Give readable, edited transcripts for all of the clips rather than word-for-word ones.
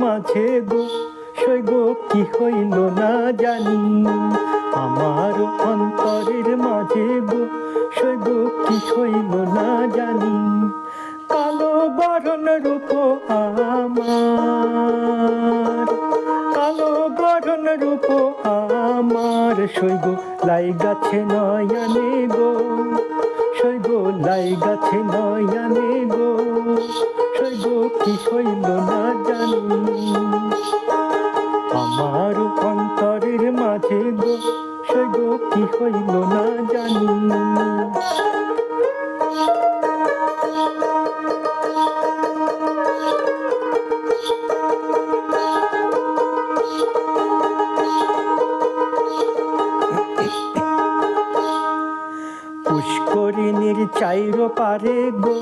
মাঝে গো সই গো কি হইল না জানি, আমার অন্তরের মাঝে গো সই গো কি হইল না জানি। কালো বরণ রূপ আমার, কালো বরণ রূপ আমার সই গো লাই গাছে নয়ানে গো, সই গো লাই গাছে নয়ানে গো, সই গো কি হইল না জানি। আমার অন্তরের মাঝে গো সই গো কি হইল না জানি। পুষ্করিণীর চাইর পারে গো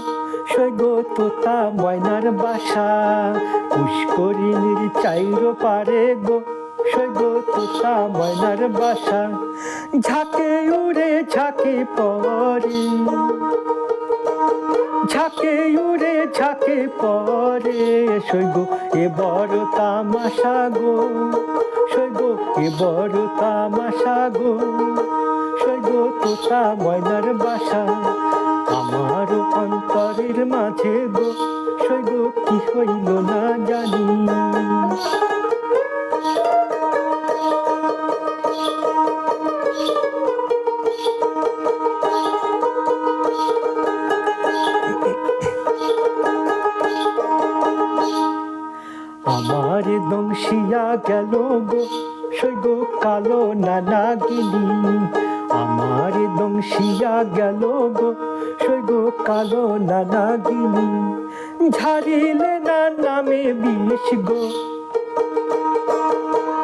সই গো তোতা ময়নার বাসা, পুষ্করিণীর চাইর পারে গো সই গো তোতা ময়নার বাসা। ঝাঁকে উড়ে ঝাঁকে পরে, ঝাঁকে উড়ে ঝাঁকে পরে সই গো এ বড় তামাশা গো, সই গো এ বড় তামাশা গো, সই গো তোতা ময়নার বাসা। আমার অন্তরের মাঝে গো সই গো কি হইল না জানি। আমার দংশিয়া গেল গো সই গো কালো নানাগিনি, আমার দংশিয়া গেল গো সই গো কালো নানাগিনি। ঝাড়িলে না নামে বিষ গো,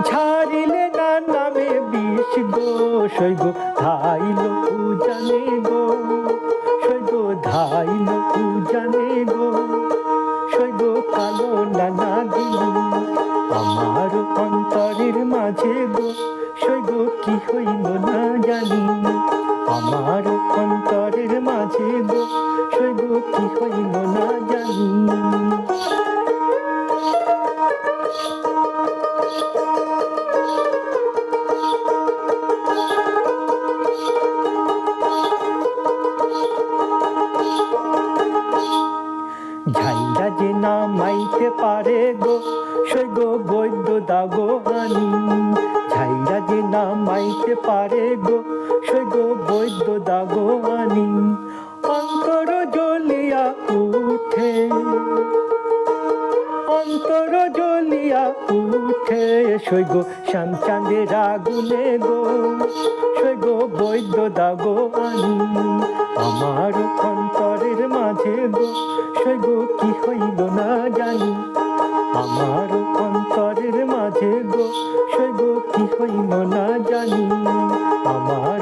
ঝাড়িলে না নামে বিষ গো সই গো ধাইল উজানে গো, সই গো ধাইল উজানে গো, সই গো কালো নানাগিনি। আমার অন্তরের মাঝে গো সই গো কি হইল না জানি, আমার অন্তরের মাঝে গো সই গো কি হইল না জানি। ঝাইরা যে নামাইতে পারে গো সই গো বৈদ্য দাগো আনি, ঝাইরা যে নামাইতে পারে গো সই গো বৈদ্য দাগো আনি। অন্তর জ্বলিয়া উঠে, অন্তর জ্বলিয়া উঠে সই গো শ্যামচাঁদের আগুনে গো, সই গো বৈদ্য দাগো আনি। আমার অন্তরের মাঝে গো সই গো কি হইল না জানি, আমার অন্তরের মাঝে গো সই গো কি হইল না জানি, আমার